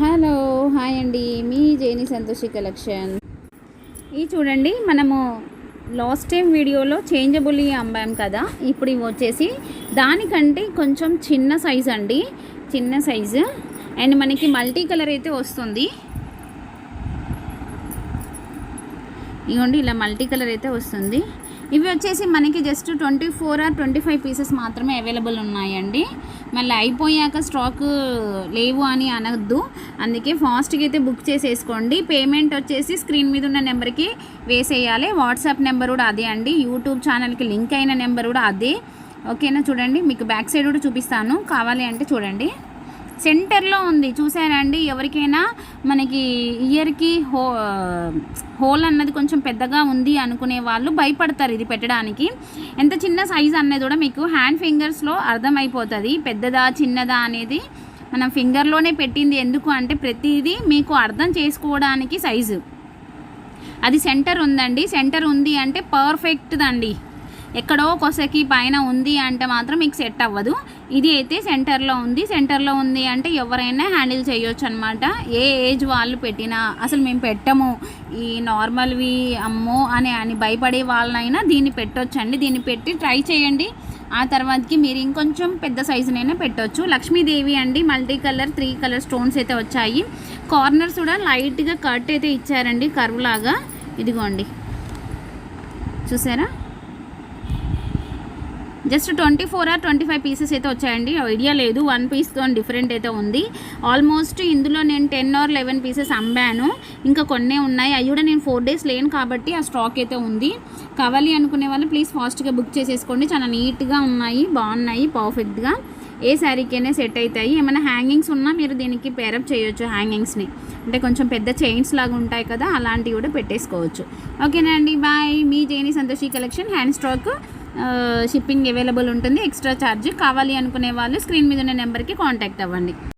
Hello hi అండి, మీ Jeni Santoshi collection. ఇది చూడండి, మనము లాస్ట్ టైం వీడియోలో చేంజబుల్ అమ్మాం కదా. ఇప్పుడు ఇవి వచ్చేసి దానికంటే కొంచెం చిన్న సైజ్ అండి, చిన్న సైజు. అండ్ మనకి మల్టీ కలర్ అయితే వస్తుంది. ఇదిగోండి, ఇలా మల్టీ కలర్ అయితే వస్తుంది. ఇవి వచ్చేసి మనకి జస్ట్ 24 or 25 పీసెస్ మాత్రమే అవైలబుల్ ఉన్నాయండి. మళ్ళీ అయిపోయాక స్టాక్ లేవు అని అనద్దు, అందుకే ఫాస్ట్గా అయితే బుక్ చేసేసుకోండి. పేమెంట్ వచ్చేసి స్క్రీన్ మీద ఉన్న నెంబర్కి వేసేయాలి. వాట్సాప్ నెంబర్ కూడా అదే అండి, యూట్యూబ్ ఛానల్కి లింక్ అయిన నెంబర్ కూడా అదే. ఓకేనా, చూడండి మీకు బ్యాక్ సైడ్ కూడా చూపిస్తాను, కావాలి అంటే చూడండి. సెంటర్లో ఉంది, చూసారండి. ఎవరికైనా మనకి ఇయర్కి హోల్ అన్నది కొంచెం పెద్దగా ఉంది అనుకునే వాళ్ళు భయపడతారు ఇది పెట్టడానికి. ఎంత చిన్న సైజ్ అనేది కూడా మీకు హ్యాండ్ ఫింగర్స్లో అర్థమైపోతుంది, పెద్దదా చిన్నదా అనేది. మనం ఫింగర్లోనే పెట్టింది ఎందుకు అంటే ప్రతిదీ మీకు అర్థం చేసుకోవడానికి సైజు. అది సెంటర్ ఉందండి, సెంటర్ ఉంది అంటే పర్ఫెక్ట్దండి. ఎక్కడో కొసకి పైన ఉంది అంటే మాత్రం మీకు సెట్ అవ్వదు. ఇది అయితే సెంటర్లో ఉంది, సెంటర్లో ఉంది అంటే ఎవరైనా హ్యాండిల్ చేయొచ్చు అనమాట. ఏ ఏజ్ వాళ్ళు పెట్టినా, అసలు మేము పెట్టము ఈ నార్మల్వి అమ్మో అని భయపడే వాళ్ళైనా దీన్ని పెట్టొచ్చండి. దీన్ని పెట్టి ట్రై చేయండి, ఆ తర్వాతకి మీరు ఇంకొంచెం పెద్ద సైజునైనా పెట్టవచ్చు. లక్ష్మీదేవి అండి, మల్టీ కలర్ 3 కలర్ స్టోన్స్ అయితే వచ్చాయి. కార్నర్స్ కూడా లైట్గా కట్ అయితే ఇచ్చారండి, కర్వ్ లాగా. ఇదిగోండి, చూసారా. జస్ట్ 24 or 25 పీసెస్ అయితే వచ్చాయండి. ఐడియా లేదు, 1 పీస్తో డిఫరెంట్ అయితే ఉంది. ఆల్మోస్ట్ ఇందులో నేను 10 or 11 పీసెస్ అమ్మాను, ఇంకా కొన్నే ఉన్నాయి. అవి కూడా నేను 4 days లేను కాబట్టి ఆ స్టాక్ అయితే ఉంది. కావాలి అనుకునే వాళ్ళు ప్లీజ్ ఫాస్ట్గా బుక్ చేసేసుకోండి. చాలా నీట్గా ఉన్నాయి, బాగున్నాయి, పర్ఫెక్ట్గా ఏ శారీకైనా సెట్ అవుతాయి. ఏమైనా హ్యాంగింగ్స్ ఉన్నా మీరు దీనికి పేరప్ చేయొచ్చు. హ్యాంగింగ్స్ని అంటే కొంచెం పెద్ద చైన్స్ లాగా ఉంటాయి కదా, అలాంటివి కూడా పెట్టేసుకోవచ్చు. ఓకేనా అండి, బాయ్. మీ Jeni Santoshi collection. Hand stock shipping available ఉంటుంది, ఎక్స్ట్రా ఛార్జ్. కావాలి అనుకునే వాళ్ళు స్క్రీన్ మీద ఉన్న నెంబర్కి కాంటాక్ట్ అవ్వండి.